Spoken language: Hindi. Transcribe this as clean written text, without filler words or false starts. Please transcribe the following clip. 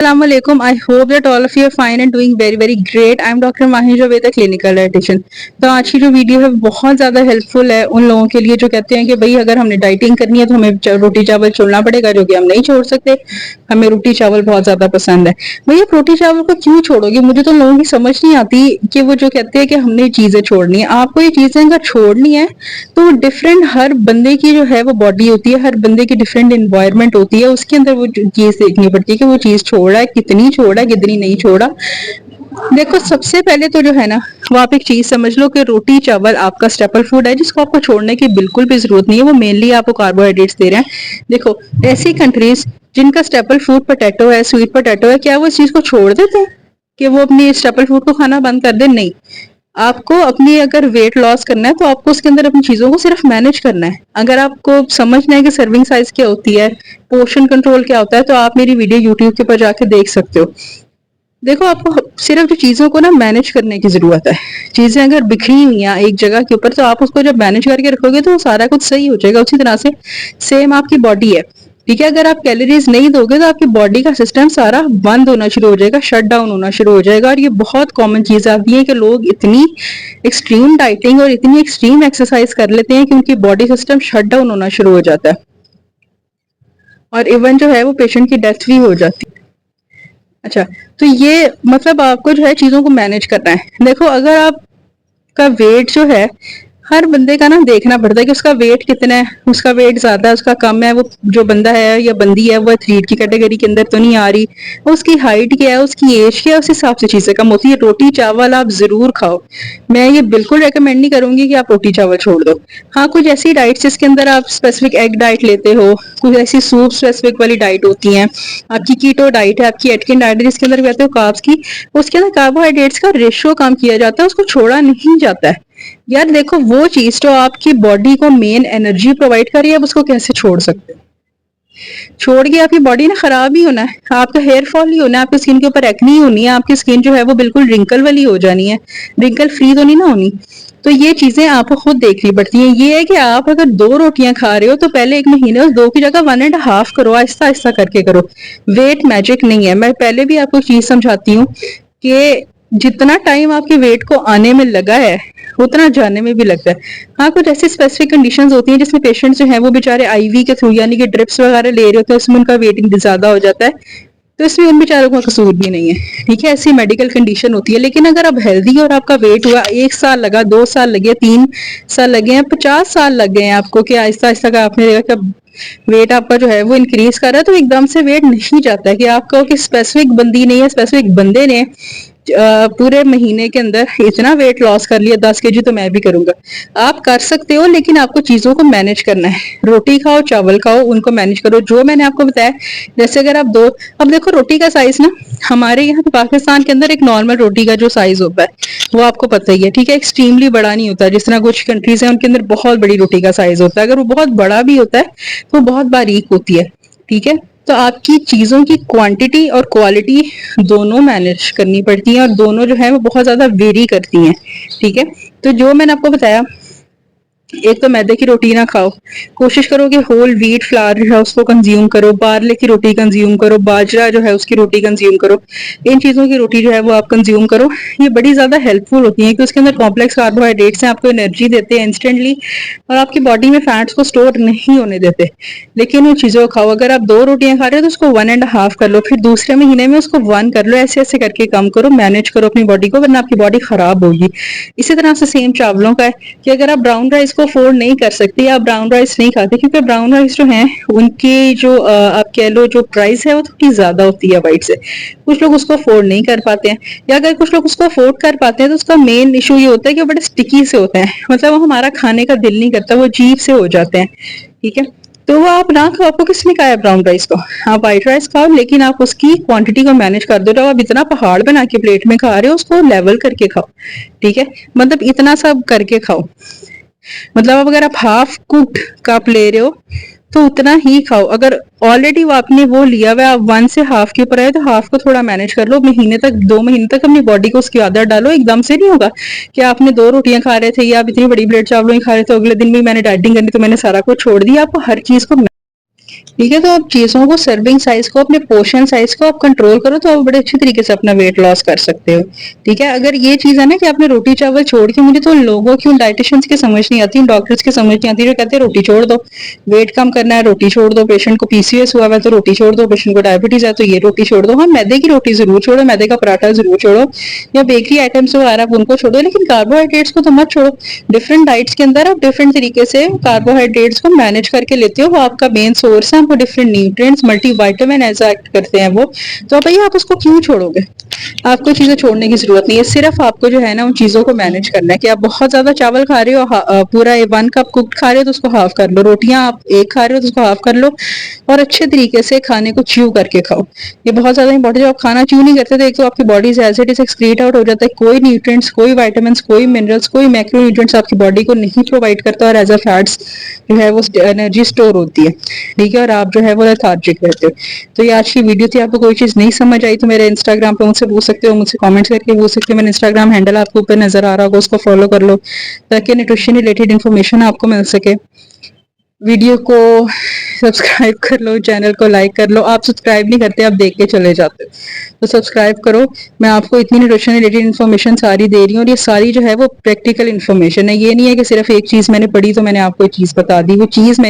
Assalamualaikum. I hope that all of you are fine and doing very very great. I am Dr. Mahi Javeda, clinical dietitian. तो आज की जो वीडियो है बहुत ज़्यादा हेल्पफुल है उन लोगों के लिए जो कहते हैं कि भाई अगर हमने डाइटिंग करनी है तो हमें रोटी चावल छोड़ना पड़ेगा, जो कि हम नहीं छोड़ सकते। हमें रोटी चावल बहुत ज़्यादा पसंद है। भैया रोटी चावल को क्यों छोड़ोगे? मुझे तो लोगों की समझ नहीं आती कि वो जो कहते हैं कि हमने चीज़ें छोड़नी है। आपको ये चीज़ें अगर छोड़नी है तो डिफरेंट हर बंदे की जो है वो बॉडी होती है, हर बंदे की डिफरेंट इन्वायरमेंट होती है, उसके अंदर वो चीज़ देखनी पड़ती है कि वो चीज़ छोड़ा है, कितनी छोड़ा है, कितनी नहीं छोड़ा। देखो सबसे पहले तो जो है ना वो आप एक चीज समझ लो कि रोटी चावल आपका स्टेपल फूड है जिसको आपको छोड़ने की बिल्कुल भी जरूरत नहीं है। वो मेनली आपको कार्बोहाइड्रेट्स दे रहे हैं। देखो ऐसी कंट्रीज जिनका स्टेपल फूड पोटैटो है, स्वीट पोटैटो है, क्या वो इस चीज को छोड़ देते हैं कि वो अपनी स्टेपल फूड को खाना बंद कर दे? नहीं। आपको अपनी अगर वेट लॉस करना है तो आपको उसके अंदर अपनी चीजों को सिर्फ मैनेज करना है। अगर आपको समझना है कि सर्विंग साइज क्या होती है, पोर्शन कंट्रोल क्या होता है, तो आप मेरी वीडियो यूट्यूब के ऊपर जाके देख सकते हो। देखो आपको सिर्फ जो चीजों को ना मैनेज करने की जरूरत है। चीजें अगर बिखरी हुई हैं एक जगह के ऊपर तो आप उसको जब मैनेज करके रखोगे तो सारा कुछ सही हो जाएगा। उसी तरह से सेम आपकी बॉडी है, ठीक है? अगर आप कैलोरीज नहीं दोगे तो आपकी बॉडी का सिस्टम सारा बंद होना शुरू हो जाएगा, शट डाउन होना शुरू हो जाएगा। और ये बहुत कॉमन चीज आती है कि लोग इतनी एक्सट्रीम डाइटिंग और इतनी एक्सट्रीम एक्सरसाइज कर लेते हैं कि उनकी बॉडी सिस्टम शट डाउन होना शुरू हो जाता है और इवन जो है वो पेशेंट की डेथ भी हो जाती है। अच्छा, तो ये मतलब आपको जो है चीज़ों को मैनेज करना है। देखो अगर आपका वेट जो है, हर बंदे का ना देखना पड़ता है कि उसका वेट कितना है, उसका वेट ज़्यादा है, उसका कम है, वो जो बंदा है या बंदी है वो एथलीट की कैटेगरी के अंदर तो नहीं आ रही, उसकी हाइट क्या है, उसकी एज क्या है, उस हिसाब से चीज़ें कम होती है। रोटी चावल आप ज़रूर खाओ। मैं ये बिल्कुल रिकमेंड नहीं करूँगी कि आप रोटी चावल छोड़ दो। हाँ, कुछ ऐसी डाइट्स जिसके अंदर आप स्पेसिफिक एग डाइट लेते हो, कुछ ऐसी सूप स्पेसिफिक वाली डाइट होती हैं, आपकी कीटो डाइट है, आपकी एटकिन डाइट है जिसके अंदर कहते हो कार्ब्स की, उसके अंदर कार्बोहाइड्रेट्स का रेशियो कम किया जाता है, उसको छोड़ा नहीं जाता है। यार देखो वो चीज तो आपकी बॉडी को मेन एनर्जी प्रोवाइड कर रही है, आप उसको कैसे छोड़ सकते हो? छोड़ के आपकी बॉडी ना खराब ही होना है, आपका हेयर फॉल ही होना है, आपकी स्किन के ऊपर एक्नी होनी है, आपकी स्किन जो है वो बिल्कुल रिंकल वाली हो जानी है, रिंकल फ्री तो नहीं ना होनी। तो ये चीजें आपको खुद देखनी पड़ती हैं। ये है कि आप अगर 2 रोटियां खा रहे हो तो पहले 1 महीने उस 2 की जगह 1.5 करो, आहिस्ता आहिस्ता करके करो। वेट मैजिक नहीं है। मैं पहले भी आपको चीज समझाती हूँ कि जितना टाइम आपके वेट को आने में लगा है उतना जाने में भी लगता है। हाँ, कुछ ऐसी स्पेसिफिक कंडीशंस होती हैं जिसमें पेशेंट जो है वो बेचारे आईवी के थ्रू यानी कि ड्रिप्स वगैरह ले रहे होते हैं, उसमें उनका वेटिंग ज्यादा हो जाता है, तो इसमें उन बेचारों का कसूर भी नहीं है, ठीक है? ऐसी मेडिकल कंडीशन होती है। लेकिन अगर आप हेल्दी और आपका वेट हुआ, 1 साल लगा, 2 साल लगे, 3 साल लगे हैं, 50 साल लग गए हैं आपको कि आहिस्ता आहिस्ता का आपने देखा कि वेट आपका जो है वो इंक्रीज कर रहा है, तो एकदम से वेट नहीं जाता है कि आप कहो कि स्पेसिफिक बंदी ने या स्पेसिफिक बंदे ने पूरे महीने के अंदर इतना वेट लॉस कर लिया 10 kg, तो मैं भी करूंगा। आप कर सकते हो लेकिन आपको चीजों को मैनेज करना है। रोटी खाओ चावल खाओ, उनको मैनेज करो जो मैंने आपको बताया। जैसे अगर आप दो, अब देखो रोटी का साइज ना हमारे यहाँ पे पाकिस्तान के अंदर एक नॉर्मल रोटी का जो साइज होता है वो आपको पता ही है, ठीक है? एक्सट्रीमली बड़ा नहीं होता। जिस तरह कुछ कंट्रीज है उनके अंदर बहुत बड़ी रोटी का साइज होता है, अगर वो बहुत बड़ा भी होता है तो वो बहुत बारीक होती है, ठीक है? तो आपकी चीजों की क्वांटिटी और क्वालिटी दोनों मैनेज करनी पड़ती है और दोनों जो है वो बहुत ज्यादा वेरी करती हैं, ठीक है? तो जो मैंने आपको बताया, एक तो मैदे की रोटी ना खाओ, कोशिश करो कि होल व्हीट फ्लावर जो है उसको कंज्यूम करो, बार्ले की रोटी कंज्यूम करो, बाजरा जो है उसकी रोटी कंज्यूम करो। इन चीज़ों की रोटी जो है वो आप कंज्यूम करो। ये बड़ी ज़्यादा हेल्पफुल होती है कि उसके अंदर कॉम्प्लेक्स कार्बोहाइड्रेट्स हैं, आपको एनर्जी देते हैं इंस्टेंटली और आपकी बॉडी में फैट्स को स्टोर नहीं होने देते। लेकिन उन चीज़ों को खाओ। अगर आप 2 रोटियां खा रहे हो तो उसको 1.5 कर लो, फिर दूसरे महीने में उसको 1 कर लो। ऐसे ऐसे करके कम करो, मैनेज करो अपनी बॉडी को, वरना आपकी बॉडी खराब होगी। इसी तरह से सेम चावलों का है कि अगर आप ब्राउन राइस को अफोर्ड नहीं कर सकते या आप ब्राउन राइस नहीं खाते, क्योंकि ब्राउन राइस जो है उनकी जो आप कह लो जो प्राइस है वो थोड़ी ज्यादा होती है वाइट से। कुछ लोग उसको अफोर्ड नहीं कर पाते हैं, या अगर कुछ लोग उसको अफोर्ड कर पाते हैं तो उसका मेन इशू ये होता है कि वो बड़े स्टिकी से होते हैं, मतलब वो हमारा खाने का दिल नहीं करता, वो अजीब से हो जाते हैं, ठीक है? तो वो आप ना खाओ। आपको किसने कहा है ब्राउन राइस को? आप व्हाइट राइस खाओ, लेकिन आप उसकी क्वांटिटी को मैनेज कर दो। जब आप इतना पहाड़ बना के प्लेट में खा रहे हो उसको लेवल करके खाओ, ठीक है? मतलब इतना सब करके खाओ। मतलब अब अगर आप हाफ कुक्ड कप ले रहे हो तो उतना ही खाओ। अगर ऑलरेडी वो आपने वो लिया हुआ है, आप 1 से हाफ के ऊपर आए तो हाफ को थोड़ा मैनेज कर लो। महीने तक 2 महीने तक अपनी बॉडी को उसकी आदत डालो। एकदम से नहीं होगा कि आपने 2 रोटियां खा रहे थे या आप इतनी बड़ी प्लेट चावलों ही खा रहे थे, अगले दिन भी मैंने डाइटिंग करनी तो मैंने सारा कुछ छोड़ दिया। आपको हर चीज को ठीक है, तो आप चीज़ों को, सर्विंग साइज़ को, अपने पोर्शन साइज़ को आप कंट्रोल करो तो आप बड़े अच्छे तरीके से अपना वेट लॉस कर सकते हो। ठीक है, अगर ये चीज़ है ना कि आपने रोटी चावल छोड़ के, मुझे तो लोगों की, उन डायटीशियंस की समझ नहीं आती, उन डॉक्टर्स की समझ नहीं आती जो कहते हैं रोटी छोड़ दो, वेट कम करना है रोटी छोड़ दो, पेशेंट को पीसीओएस हुआ है तो रोटी छोड़ दो, पेशेंट को डायबिटीज है तो ये रोटी छोड़ दो। हाँ, मैदे की रोटी जरूर छोड़ो, मैदे का पराठा जरूर छोड़ो, या बेकरी आइटम्स वगैरह आप उनको छोड़ो, लेकिन कार्बोहाइड्रेट्स को तो मत छोड़ो। डिफरेंट डाइट्स के अंदर आप डिफरेंट तरीके से कार्बोहाइड्रेट्स को मैनेज करके लेते हो, वो आपका मेन सोर्स है, आपको डिफरेंट न्यूट्रिएंट्स, मल्टीविटामिन ऐसा एक्ट करते हैं वो, तो भैया आप उसको क्यों छोड़ोगे? आपको चीजें छोड़ने की जरूरत नहीं है, सिर्फ आपको जो है ना उन चीजों को मैनेज करना है कि आप बहुत ज्यादा चावल खा रहे हो, पूरा 1 कप कुक खा रहे हो तो उसको हाफ कर लो, रोटियां आप एक खा रहे हो तो उसको हाफ कर लो, और अच्छे तरीके से खाने को च्यू करके खाओ। ये बहुत ज्यादा इंपॉर्टेंट है। जब आप खाना च्यू नहीं करते तो एक तो आपकी बॉडी से as it is excrete out हो जाता है, कोई न्यूट्रिएंट्स, कोई विटामिन, कोई मिनरल्स, कोई मैक्रो न्यूट्रिएंट्स आपकी बॉडी को नहीं प्रोवाइड करता, और एज अ फैट्स जो है वो एनर्जी स्टोर होती है। ठीक है, और आप जो है वो लेथार्जिक रहते हो। तो ये आज की वीडियो थी, आपको कोई चीज नहीं समझ आई तो मेरे इंस्टाग्राम पे मुझसे पूछ सकते हो, मुझसे कमेंट्स करके पूछ सकते हो, मेरा इंस्टाग्राम हैंडल आपको ऊपर नजर आ रहा होगा, उसको फॉलो कर लो ताकि न्यूट्रिशन रिलेटेड इन्फॉर्मेशन आपको मिल सके। वीडियो को सब्सक्राइब कर लो, चैनल को लाइक कर लो। आप सब्सक्राइब नहीं करते, आप देख के चले जाते हो, तो सब्सक्राइब करो। मैं आपको इतनी न्यूट्रिशन रिलेटेड इन्फॉर्मेशन सारी दे रही हूँ, और ये सारी जो है वो प्रैक्टिकल इन्फॉर्मेशन है, ये नहीं है कि सिर्फ एक चीज मैंने पढ़ी तो मैंने आपको एक चीज बता दी, वो चीज मैंने